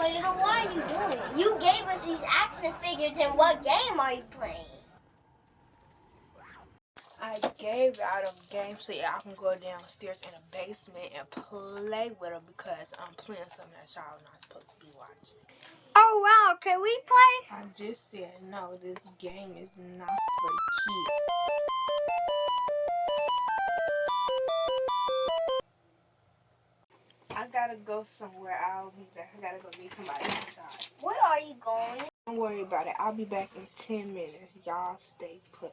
Wait, what are you doing? You gave us these action figures, and what game are you playing? I gave out a game so y'all can go downstairs in the basement and play with them because I'm playing something that y'all not supposed to be watching. Oh wow, can we play? I just said no, this game is not for kids. I gotta go somewhere. I'll be back. I gotta go meet somebody outside. Where are you going? Don't worry about it. I'll be back in 10 minutes. Y'all stay put.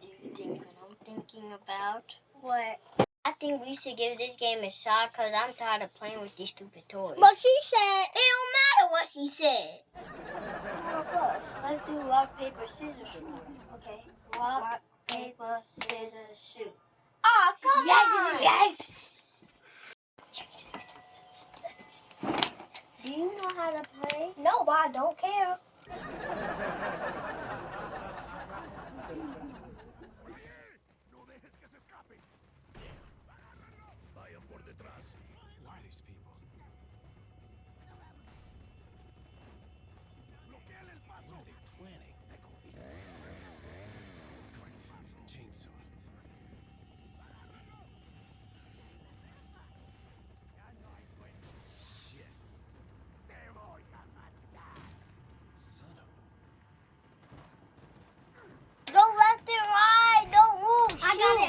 Do you think what I'm thinking about? What? I think we should give this game a shot because I'm tired of playing with these stupid toys. But she said... It don't matter what she said. Let's do rock, paper, scissors shoot. Okay. Rock, paper, scissors, shoot. Oh, come on! Yes! Do you know how to play? No, but I don't care. Why are these people? What are they planning? Chainsaw. Shit. Son of a... Go left and right. Don't move. I got it.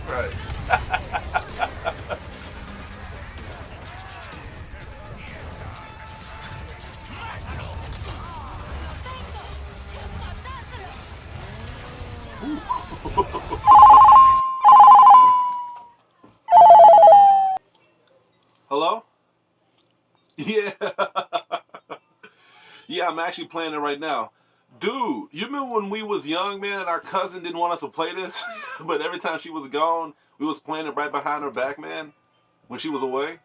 Right. Hello? Yeah. Yeah, I'm actually playing it right now. Dude, you remember when we was young, man, and our cousin didn't want us to play this? But every time she was gone, we was playing it right behind her back, man, when she was away?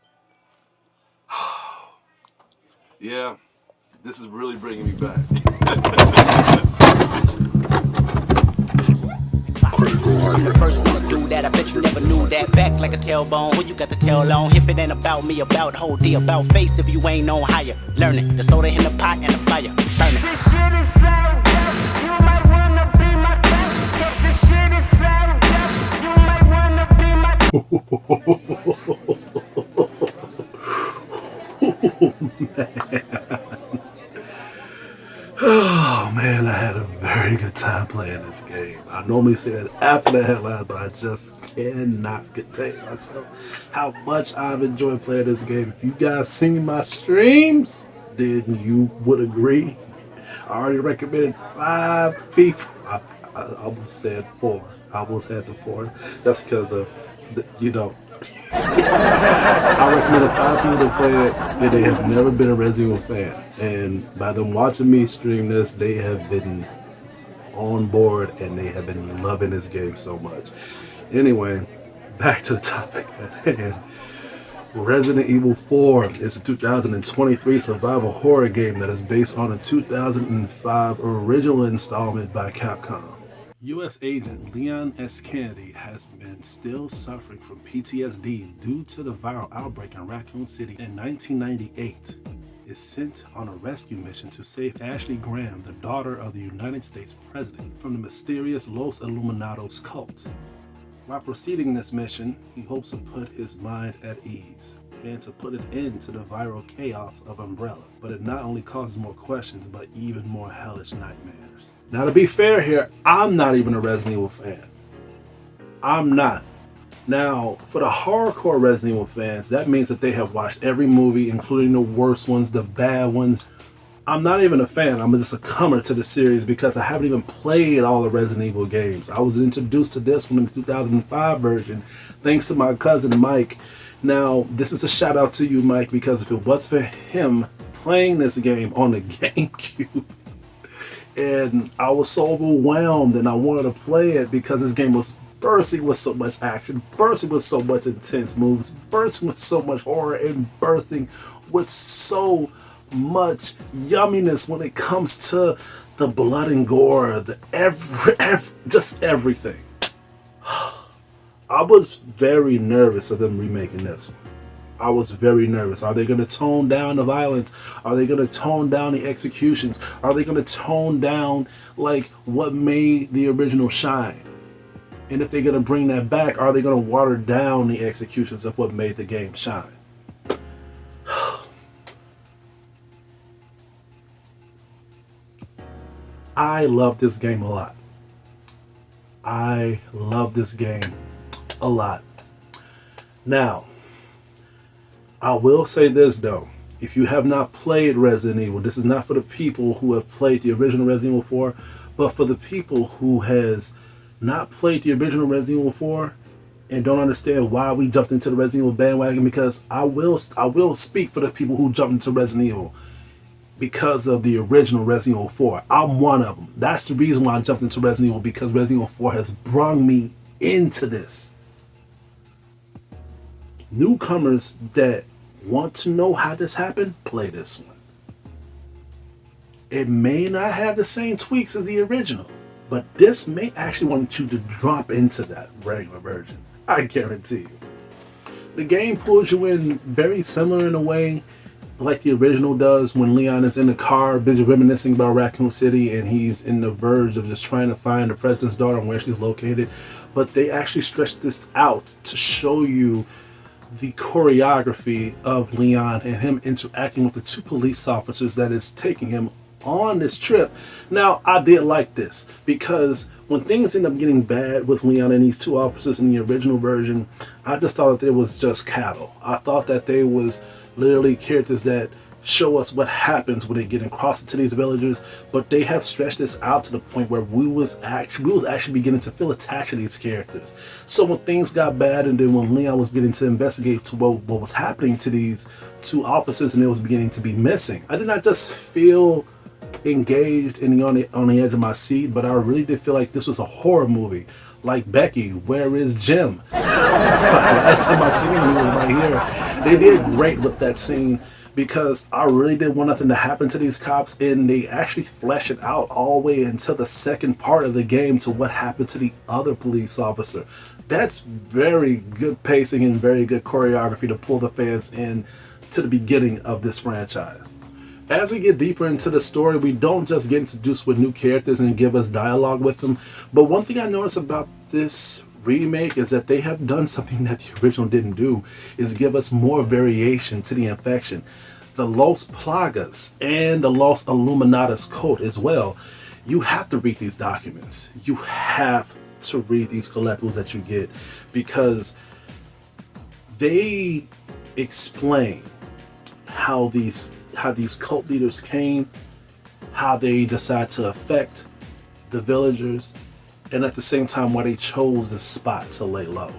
Yeah, this is really bringing me back. The first one to do that, I bet you never knew that. Back like a tailbone, who you got the tail on? If it ain't about me, about whole D, about face. If you ain't on higher, learn it. The soda in the pot and the fire, burn it. This shit is so dope, you might wanna be my friend. This shit is so dope, you might wanna be my Oh man, I had a very good time playing this game. I normally say that after the headline, but I just cannot contain myself how much I've enjoyed playing this game. If you guys seen my streams, then you would agree. I already recommended 5 FIFA. I almost said 4. I almost had the 4. That's because of, I recommend 5 people to play it, and they have never been a Resident Evil fan. And by them watching me stream this, they have been on board and they have been loving this game so much. Anyway, back to the topic at hand. Resident Evil 4 is a 2023 survival horror game that is based on a 2005 original installment by Capcom. U.S. agent Leon S. Kennedy has been still suffering from PTSD due to the viral outbreak in Raccoon City in 1998. Is sent on a rescue mission to save Ashley Graham, the daughter of the United States President, from the mysterious Los Illuminados cult. While proceeding this mission, he hopes to put his mind at ease and to put an end to the viral chaos of Umbrella. But it not only causes more questions, but even more hellish nightmares. Now, to be fair here, I'm not even a Resident Evil fan. I'm not. Now, for the hardcore Resident Evil fans, that means that they have watched every movie, including the worst ones, the bad ones. I'm not even a fan. I'm just a comer to the series because I haven't even played all the Resident Evil games. I was introduced to this one in the 2005 version, thanks to my cousin Mike. Now, this is a shout out to you, Mike, because if it was for him playing this game on the GameCube, and I was so overwhelmed and I wanted to play it because this game was bursting with so much action, bursting with so much intense moves, bursting with so much horror, and bursting with so much yumminess when it comes to the blood and gore, just everything. I was very nervous of them remaking this one. I was very nervous. Are they going to tone down the violence? Are they going to tone down the executions? Are they going to tone down like what made the original shine? And if they're going to bring that back, are they going to water down the executions of what made the game shine? I love this game a lot. I love this game a lot. Now, I will say this though. If you have not played Resident Evil, this is not for the people who have played the original Resident Evil 4, but for the people who has not played the original Resident Evil 4 and don't understand why we jumped into the Resident Evil bandwagon, because I will speak for the people who jumped into Resident Evil because of the original Resident Evil 4. I'm one of them. That's the reason why I jumped into Resident Evil, because Resident Evil 4 has brung me into this. Newcomers that want to know how this happened, play this one. It may not have the same tweaks as the original, but this may actually want you to drop into that regular version. I guarantee you. The game pulls you in very similar in a way like the original does, when Leon is in the car busy reminiscing about Raccoon City and he's in the verge of just trying to find the president's daughter and where she's located. But they actually stretch this out to show you the choreography of Leon and him interacting with the 2 police officers that is taking him on this trip. Now, I did like this because when things end up getting bad with Leon and these 2 officers in the original version, I just thought that it was just cattle. I thought that they was literally characters that show us what happens when they get across into these villages, but they have stretched this out to the point where we was actually beginning to feel attached to these characters. So when things got bad, and then when Leon was beginning to investigate to what was happening to these 2 officers and it was beginning to be missing, I did not just feel engaged and on the edge of my seat, but I really did feel like this was a horror movie. Like Becky, where is Jim? Last time I seen him, he was right here. They did great with that scene because I really didn't want nothing to happen to these cops, and they actually flesh it out all the way into the second part of the game to what happened to the other police officer. That's very good pacing and very good choreography to pull the fans in to the beginning of this franchise. As we get deeper into the story, we don't just get introduced with new characters and give us dialogue with them. But one thing I noticed about this remake is that they have done something that the original didn't do, is give us more variation to the infection. The Los Plagas and the Los Illuminados code as well. You have to read these documents. You have to read these collectibles that you get, because they explain how these cult leaders came, how they decide to affect the villagers, and at the same time why they chose this spot to lay low.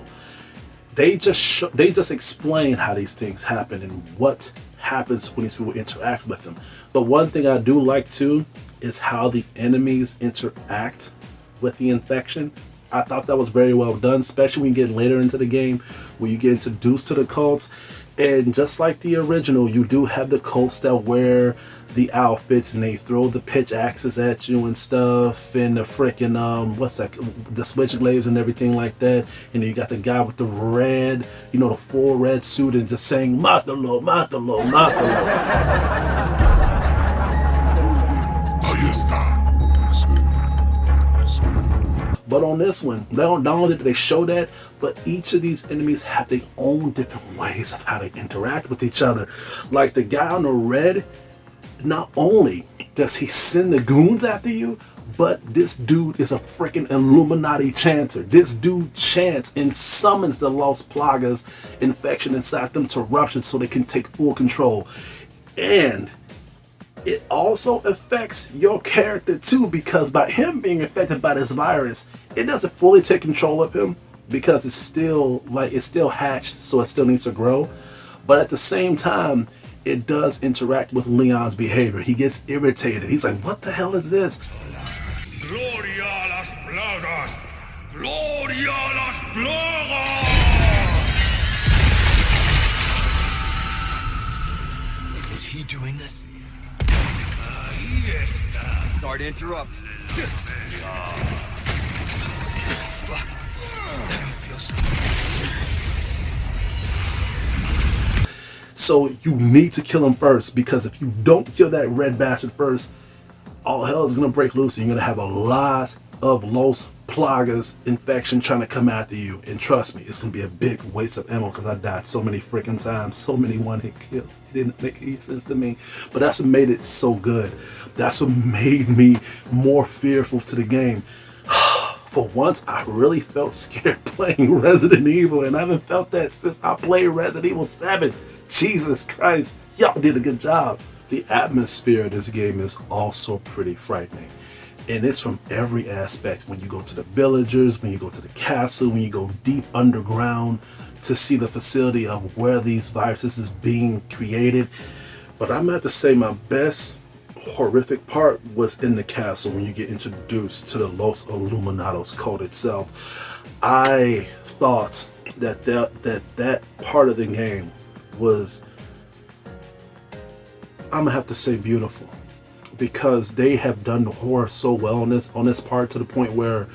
they just explain how these things happen and what happens when these people interact with them. But one thing I do like too is how the enemies interact with the infection. I thought that was very well done, especially when you get later into the game, when you get introduced to the cults. And just like the original, you do have the cults that wear the outfits and they throw the pitch axes at you and stuff, and the freaking what's that, the switchblades and everything like that. And then you got the guy with the red, the full red suit and just saying Matalo, Matalo, Matalo. But on this one, not only did they show that, but each of these enemies have their own different ways of how they interact with each other. Like the guy on the red, not only does he send the goons after you, but this dude is a freaking Illuminati chanter. This dude chants and summons the Lost Plagas infection inside them to rupture so they can take full control. And it also affects your character too, because by him being affected by this virus, it doesn't fully take control of him because it's still hatched, so it still needs to grow. But at the same time, it does interact with Leon's behavior. He gets irritated. He's like, what the hell is this? Gloria a las plagas! Gloria a las plagas! Is he doing this? Sorry to interrupt. So you need to kill him first, because if you don't kill that red bastard first, all hell is going to break loose and you're going to have a lot of Los Plagas infection trying to come after you. And trust me, it's going to be a big waste of ammo because I died so many freaking times, so many one-hit kills. It didn't make any sense to me, but that's what made it so good. That's what made me more fearful to the game. For once, I really felt scared playing Resident Evil, and I haven't felt that since I played Resident Evil 7. Jesus Christ, y'all did a good job. The atmosphere of this game is also pretty frightening. And it's from every aspect. When you go to the villagers, when you go to the castle, when you go deep underground to see the facility of where these viruses is being created. But I'm going to have to say my best horrific part was in the castle when you get introduced to the Los Illuminados cult itself. I thought that part of the game was, I'm gonna have to say, beautiful, because they have done the horror so well on this part, to the point where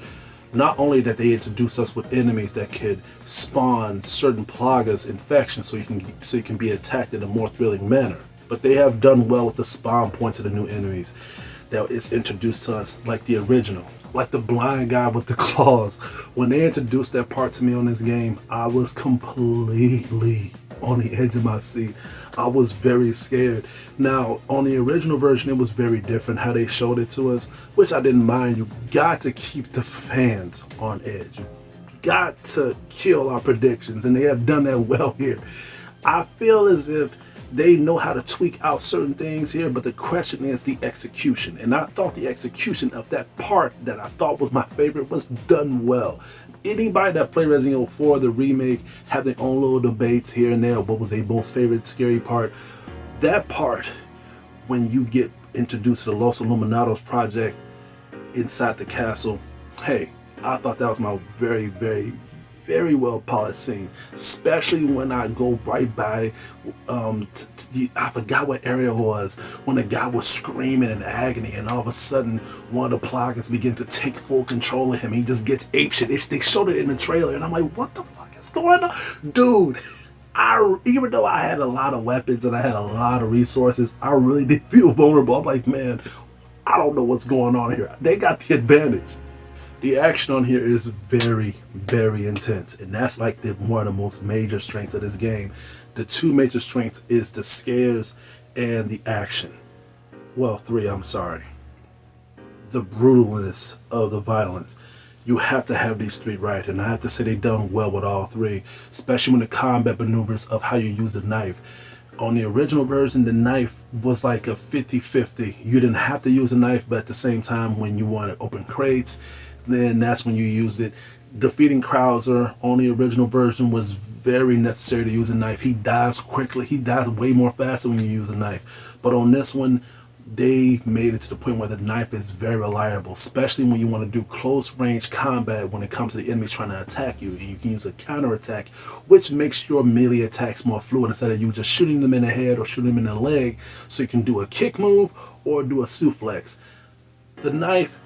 not only that they introduce us with enemies that could spawn certain plagas infections so you can be attacked in a more thrilling manner, but they have done well with the spawn points of the new enemies that is introduced to us, like the original, like the blind guy with the claws. When they introduced that part to me on this game, I was completely on the edge of my seat. I was very scared. Now, on the original version, it was very different how they showed it to us, which I didn't mind. You got to keep the fans on edge. You got to kill our predictions, and they have done that well here. I feel as if they know how to tweak out certain things here, but the question is the execution. And I thought the execution of that part that I thought was my favorite was done well. Anybody that played Resident Evil 4, the remake, have their own little debates here and there. What was their most favorite scary part? That part, when you get introduced to the Los Illuminados project inside the castle, hey, I thought that was my very, very, very well polished scene, especially when I go right by I forgot what area it was, when the guy was screaming in agony and all of a sudden one of the plagas begin to take full control of him. He just gets apeshit. They showed it in the trailer and I'm like, what the fuck is going on? Dude, even though I had a lot of weapons and I had a lot of resources, I really did feel vulnerable. I'm like, man, I don't know what's going on here. They got the advantage. The action on here is very, very intense, and that's like one of the most major strengths of this game. The two major strengths is the scares and the action. Well, three, I'm sorry. The brutalness of the violence. You have to have these three right, and I have to say they've done well with all three, especially when the combat maneuvers of how you use the knife. On the original version, the knife was like a 50-50. You didn't have to use a knife, but at the same time, when you want to open crates, then that's when you used it. defeating Krauser on the original version was very necessary to use a knife. He dies quickly. He dies way more faster when you use a knife. But on this one, they made it to the point where the knife is very reliable, especially when you want to do close range combat when it comes to the enemy trying to attack you. And you can use a counter attack, which makes your melee attacks more fluid instead of you just shooting them in the head or shooting them in the leg. So you can do a kick move or do a suplex. The knife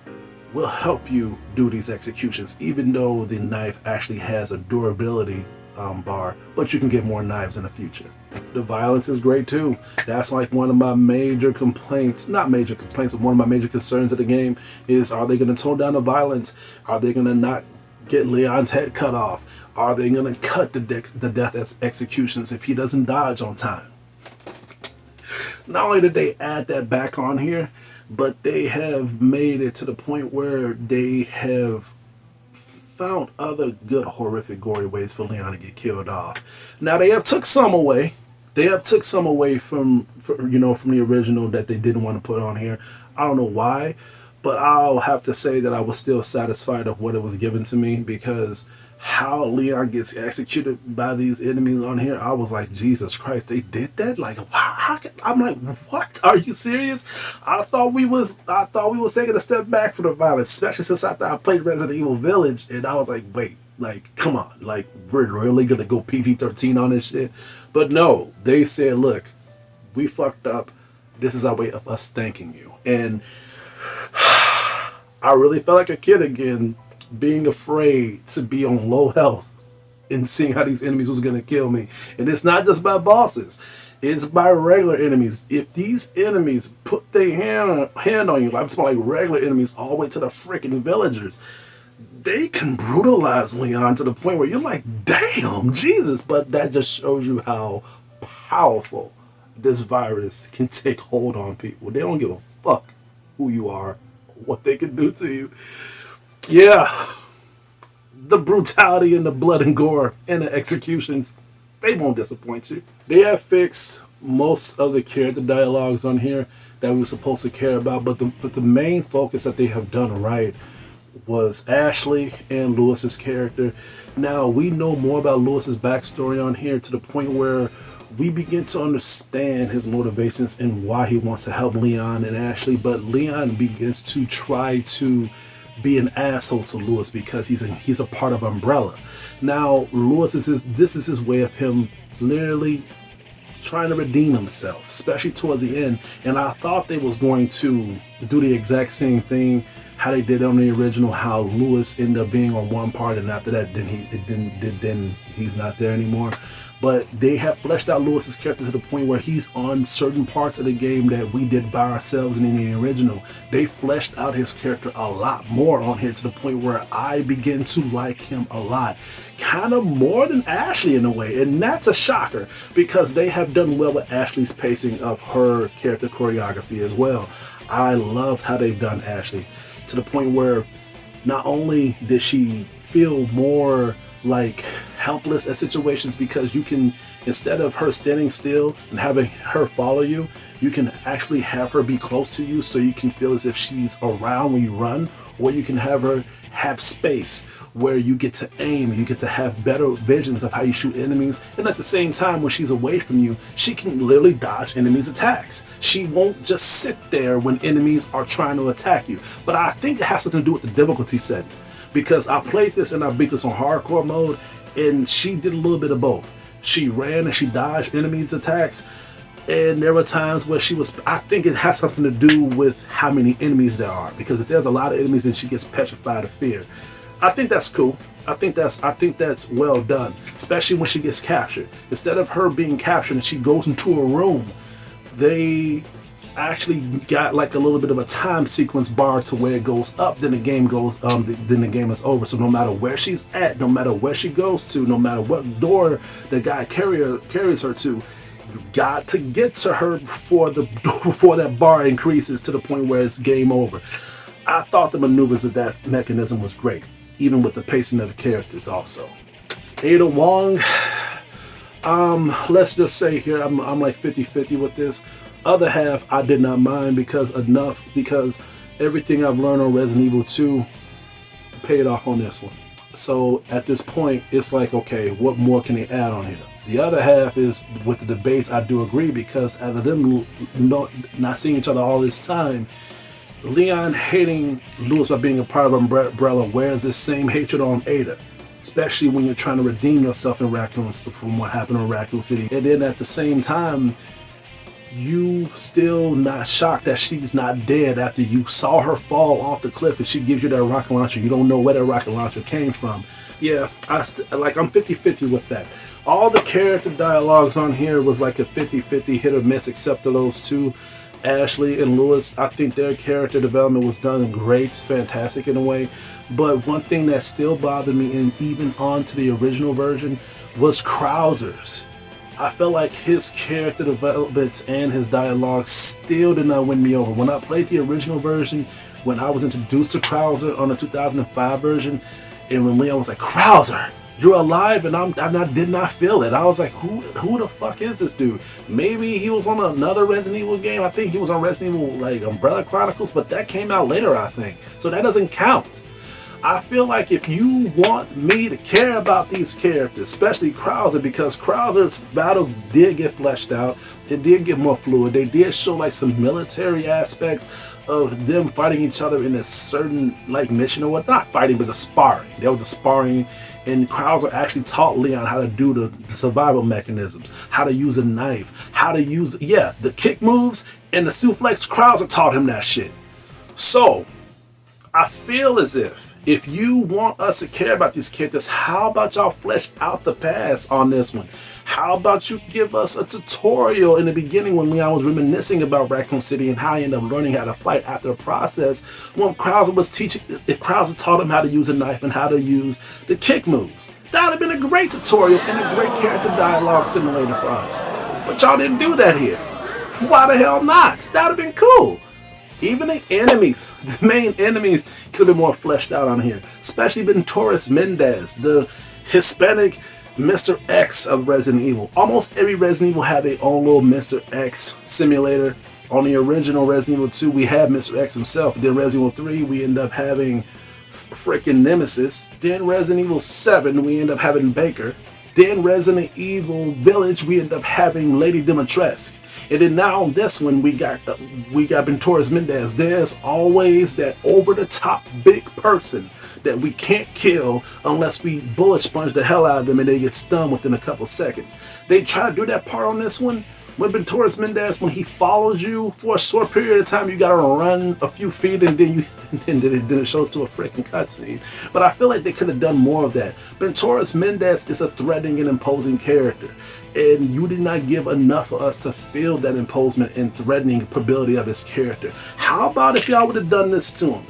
will help you do these executions, even though the knife actually has a durability bar, but you can get more knives in the future. The violence is great too. That's like one of my major complaints, not major complaints, but one of my major concerns of the game is, are they going to tone down the violence? Are they going to not get Leon's head cut off? Are they going to cut the death executions if he doesn't dodge on time? Not only did they add that back on here, but they have made it to the point where they have found other good horrific gory ways for Leon to get killed off. Now they have took some away. They have took some away from the original that they didn't want to put on here. I don't know why, but I'll have to say that I was still satisfied of what it was given to me, because how Leon gets executed by these enemies on here, I was like, Jesus Christ, they did that? Like, wow, I'm like, what? Are you serious? I thought we was taking a step back from the violence, especially since after I played Resident Evil Village, and I was like, wait, like, come on, like, we're really gonna go PG-13 on this shit? But no, they said, look, we fucked up. This is our way of us thanking you. And I really felt like a kid again, being afraid to be on low health and seeing how these enemies was going to kill me. And it's not just by bosses, it's by regular enemies. If these enemies put their hand on you, I'm talking like regular enemies all the way to the freaking villagers, they can brutalize Leon to the point where you're like, damn, Jesus. But that just shows you how powerful this virus can take hold on people. They don't give a fuck who you are, what they can do to you. Yeah, the brutality and the blood and gore and the executions, they won't disappoint you. They have fixed most of the character dialogues on here that we were supposed to care about, but the main focus that they have done right was Ashley and Lewis's character. Now, we know more about Lewis's backstory on here to the point where we begin to understand his motivations and why he wants to help Leon and Ashley, but Leon begins to try to be an asshole to Lewis because he's a part of Umbrella. Now, this is his way of him literally trying to redeem himself, especially towards the end. And I thought they was going to do the exact same thing how they did on the original, how Lewis ended up being on one part and after that then he's not there anymore. But they have fleshed out Lewis's character to the point where he's on certain parts of the game that we did by ourselves in the original. They fleshed out his character a lot more on here to the point where I begin to like him a lot. Kind of more than Ashley in a way. And that's a shocker because they have done well with Ashley's pacing of her character choreography as well. I love how they've done Ashley to the point where not only did she feel more like helpless at situations, because you can, instead of her standing still and having her follow you, you can actually have her be close to you so you can feel as if she's around when you run, or you can have her have space where you get to aim, you get to have better visions of how you shoot enemies, and at the same time when she's away from you, she can literally dodge enemies' attacks. She won't just sit there when enemies are trying to attack you. But I think it has something to do with the difficulty setting, because I played this and I beat this on hardcore mode, and she did a little bit of both. She ran and she dodged enemies' attacks, and there were times where I think it has something to do with how many enemies there are, because if there's a lot of enemies then she gets petrified of fear. I think that's cool. I think that's well done, especially when she gets captured. Instead of her being captured and she goes into a room, they actually got like a little bit of a time sequence bar to where it goes up, then the game goes then the game is over. So no matter where she's at, no matter where she goes to, no matter what door the guy carries her to, you got to get to her before that bar increases to the point where it's game over. I thought the maneuvers of that mechanism was great, even with the pacing of the characters also. Ada Wong, let's just say here I'm like 50-50 with this. Other half I did not mind because everything I've learned on Resident Evil 2 paid off on this one. So at this point, it's like, okay, what more can they add on here? The other half is with the debates. I do agree, because out of them not seeing each other all this time, Leon hating Lewis by being a part of Umbrella wears this same hatred on Ada, especially when you're trying to redeem yourself in from what happened in Raccoon City. And then at the same time, you still not shocked that she's not dead after you saw her fall off the cliff and she gives you that rocket launcher. You don't know where that rocket launcher came from. Yeah, I'm 50-50 with that. All the character dialogues on here was like a 50-50 hit or miss, except for those two, Ashley and Lewis. I think their character development was done great, fantastic in a way. But one thing that still bothered me, and even on to the original version, was Krauser's. I felt like his character development and his dialogue still did not win me over. When I played the original version, when I was introduced to Krauser on the 2005 version, and when Leon was like, "Krauser, you're alive," and I did not feel it. I was like, who the fuck is this dude? Maybe he was on another Resident Evil game. I think he was on Resident Evil, like Umbrella Chronicles, but that came out later, I think. So that doesn't count. I feel like if you want me to care about these characters, especially Krauser, because Krauser's battle did get fleshed out, it did get more fluid, they did show like some military aspects of them fighting each other in a certain like mission or what, not fighting, but the sparring. There was the sparring, and Krauser actually taught Leon how to do the survival mechanisms, how to use a knife, how to use, the kick moves and the suplex. Krauser taught him that shit. So I feel as if you want us to care about these characters, how about y'all flesh out the past on this one? How about you give us a tutorial in the beginning when I was reminiscing about Raccoon City and how I ended up learning how to fight after a process when Krauser was teaching, if Krauser taught him how to use a knife and how to use the kick moves. That would have been a great tutorial and a great character dialogue simulator for us. But y'all didn't do that here. Why the hell not? That would have been cool. Even the enemies, the main enemies, could have been more fleshed out on here. Especially Venturis Mendez, the Hispanic Mr. X of Resident Evil. Almost every Resident Evil had their own little Mr. X simulator. On the original Resident Evil 2, we had Mr. X himself. Then Resident Evil 3, we end up having freaking Nemesis. Then Resident Evil 7, we end up having Baker. Then Resident Evil Village, we end up having Lady Dimitrescu. And then now on this one, we got Venturis Mendez. There's always that over-the-top big person that we can't kill unless we bullet sponge the hell out of them and they get stunned within a couple seconds. They try to do that part on this one. When Venturis Mendez, when he follows you for a short period of time, you gotta run a few feet and then it shows to a freaking cutscene. But I feel like they could have done more of that. Venturis Mendez is a threatening and imposing character, and you did not give enough for us to feel that imposement and threatening ability of his character. How about if y'all would have done this to him?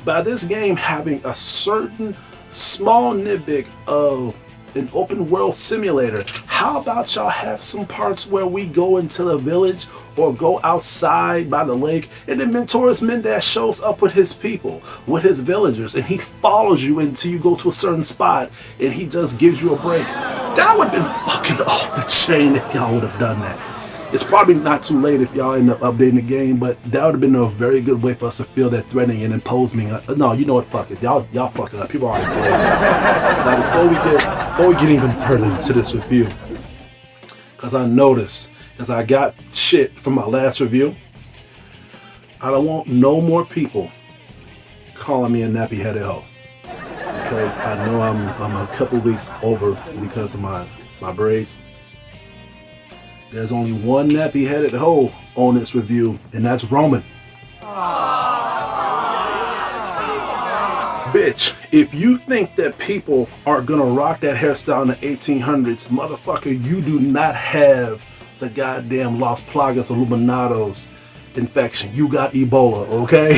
By this game having a certain small nitpick of an open world simulator, how about y'all have some parts where we go into the village or go outside by the lake and then Venturis Mendez shows up with his people, with his villagers, and he follows you until you go to a certain spot and he just gives you a break. That would have been fucking off the chain if y'all would have done that. It's probably not too late if y'all end up updating the game, but that would have been a very good way for us to feel that threatening and imposing. No, you know what? Fuck it. Y'all fucked it up. People already played. Now, before we get even further into this review, because I noticed, because I got shit from my last review, I don't want no more people calling me a nappy-headed hoe, because I know I'm a couple weeks over because of my braids. There's only one nappy-headed hoe on this review, and that's Roman. Bitch, if you think that people are gonna rock that hairstyle in the 1800s, motherfucker, you do not have the goddamn Las Plagas Illuminados infection. You got Ebola, okay?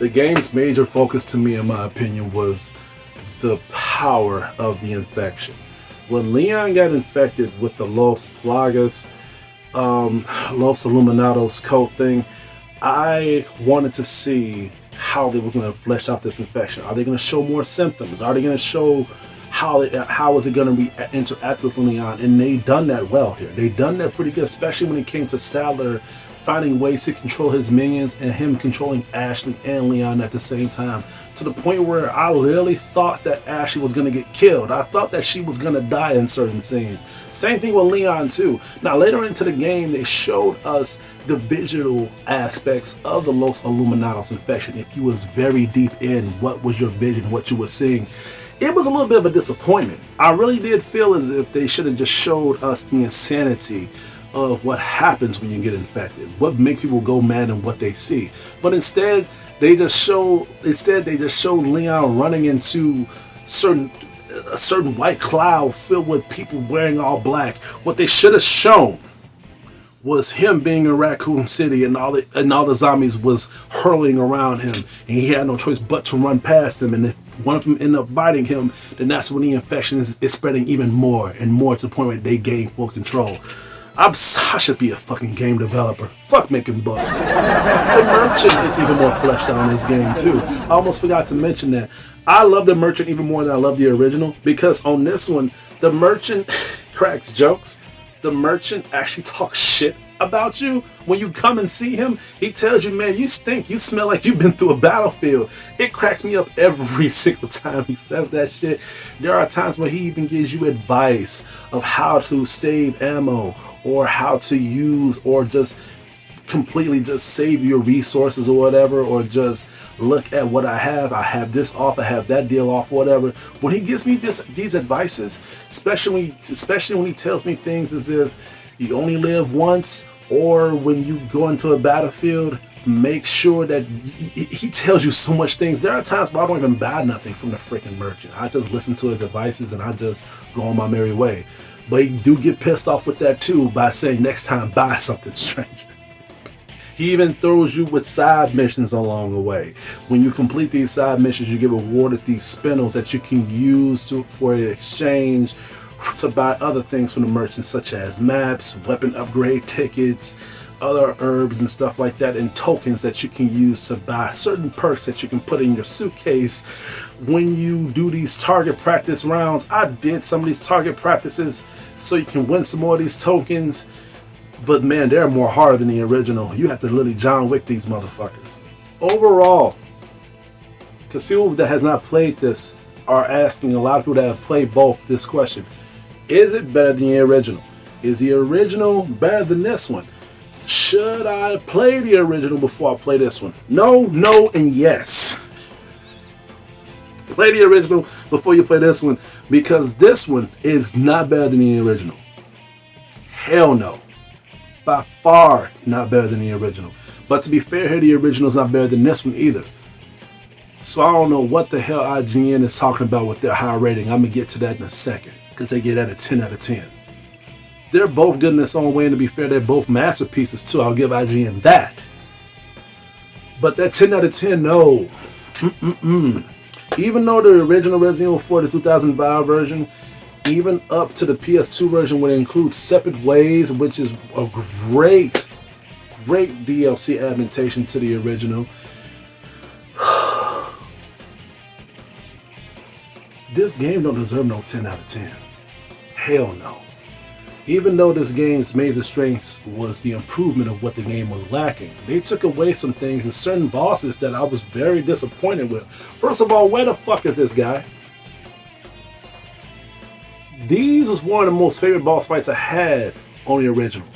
The game's major focus to me, in my opinion, was the power of the infection. When Leon got infected with the Los Plagas, Los Illuminados code thing, I wanted to see how they were going to flesh out this infection. Are they going to show more symptoms? Are they going to show how is it going to interact with Leon? And they done that well here. They done that pretty good, especially when it came to Sadler finding ways to control his minions and him controlling Ashley and Leon at the same time, to the point where I literally thought that Ashley was going to get killed. I thought that she was going to die in certain scenes. Same thing with Leon too. Now later into the game, they showed us the visual aspects of the Los Illuminados infection. If you was very deep in what was your vision, what you were seeing, it was a little bit of a disappointment. I really did feel as if they should have just showed us the insanity of what happens when you get infected, what makes people go mad and what they see. But instead they just showed Leon running into a certain white cloud filled with people wearing all black. What they should have shown was him being in Raccoon City and all the zombies was hurling around him, and he had no choice but to run past them. And if one of them ended up biting him, then that's when the infection is spreading even more and more, to the point where they gain full control. I should be a fucking game developer. Fuck making bugs. The merchant is even more fleshed out in this game too. I almost forgot to mention that. I love the merchant even more than I love the original, because on this one, the merchant cracks jokes. The merchant actually talks shit about you. When you come and see him, he tells you, man, you stink. You smell like you've been through a battlefield. It cracks me up every single time he says that shit. There are times when he even gives you advice of how to save ammo, or how to use, or just completely just save your resources or whatever, or just look at what I have this off, I have that deal off, whatever. When he gives me these advices, especially when he tells me things as if you only live once, or when you go into a battlefield, make sure that he tells you so much things. There are times where I don't even buy nothing from the freaking merchant. I just listen to his advices and I just go on my merry way. But he do get pissed off with that too, by saying next time buy something strange. He even throws you with side missions along the way. When you complete these side missions, you get rewarded these spindles that you can use for exchange to buy other things from the merchant, such as maps, weapon upgrade tickets, other herbs and stuff like that, and tokens that you can use to buy certain perks that you can put in your suitcase when you do these target practice rounds. I did some of these target practices so you can win some more of these tokens. But man, they're more harder than the original. You have to literally John Wick these motherfuckers. Overall, because people that has not played this are asking, a lot of people that have played both, this question: is it better than the original? Is the original better than this one? Should I play the original before I play this one? No, no, and yes. Play the original before you play this one, because this one is not better than the original. Hell no. By far not better than the original. But to be fair here, the original's not better than this one either. So I don't know what the hell IGN is talking about with their high rating. I'm going to get to that in a second, because they get that a 10 out of 10. They're both good in their own way, and to be fair, they're both masterpieces too. I'll give IGN that. But that 10 out of 10, no. Even though the original Resident Evil 4, the 2005 version, even up to the PS2 version, would include Separate Ways, which is a great DLC adaptation to the original. This game don't deserve no 10 out of 10. Hell no. Even though this game's major strengths was the improvement of what the game was lacking, they took away some things and certain bosses that I was very disappointed with. First of all, where the fuck is this guy? These was one of the most favorite boss fights I had on the original.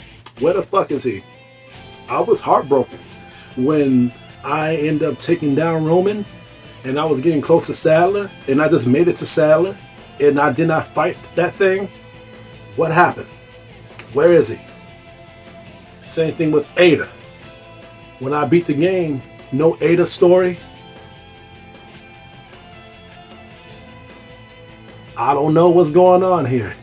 Where the fuck is he? I was heartbroken when I ended up taking down Roman and I was getting close to Sadler and I just made it to Sadler and I did not fight that thing. What happened? Where is he? Same thing with Ada. When I beat the game, no Ada story. I don't know what's going on here.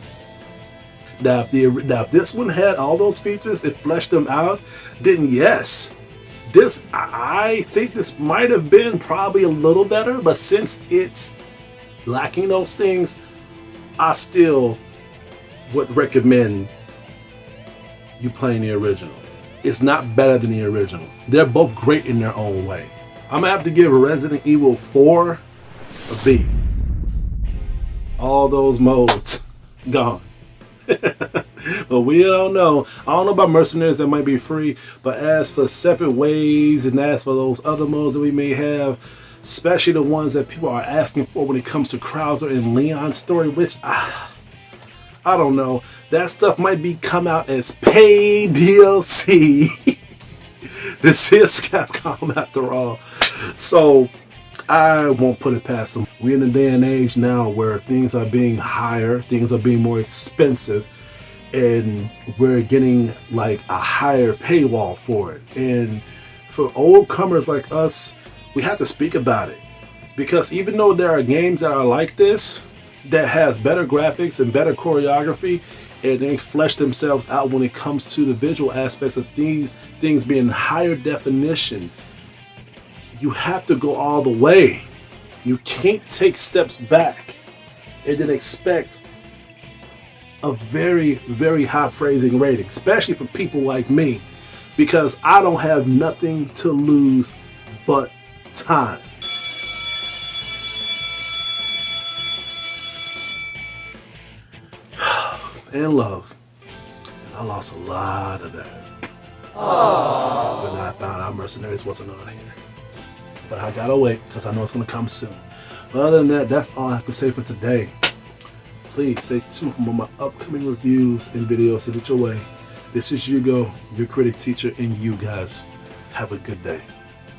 Now if this one had all those features, it fleshed them out, then yes. I think this might have been probably a little better, but since it's lacking those things, I still would recommend you playing the original. It's not better than the original. They're both great in their own way. I'm gonna have to give Resident Evil 4 a B. All those modes gone. But we don't know. I don't know about mercenaries that might be free, but as for separate ways and as for those other modes that we may have, especially the ones that people are asking for when it comes to Krauser and Leon's story, which I don't know. That stuff might be come out as paid DLC. This is Capcom after all. So I won't put it past them. We're in a day and age now where things are being higher, things are being more expensive, and we're getting like a higher paywall for it. And for old comers like us, we have to speak about it. Because even though there are games that are like this, that has better graphics and better choreography, and they flesh themselves out when it comes to the visual aspects of these things being higher definition, you have to go all the way. You can't take steps back and then expect a very, very high praising rating, especially for people like me, because I don't have nothing to lose but time. And love. And I lost a lot of that when I found out Mercenaries wasn't on here. But I gotta wait because I know it's gonna come soon. But other than that, that's all I have to say for today. Please stay tuned for more of my upcoming reviews and videos headed your way. This is Hugo, your critic teacher, and you guys have a good day.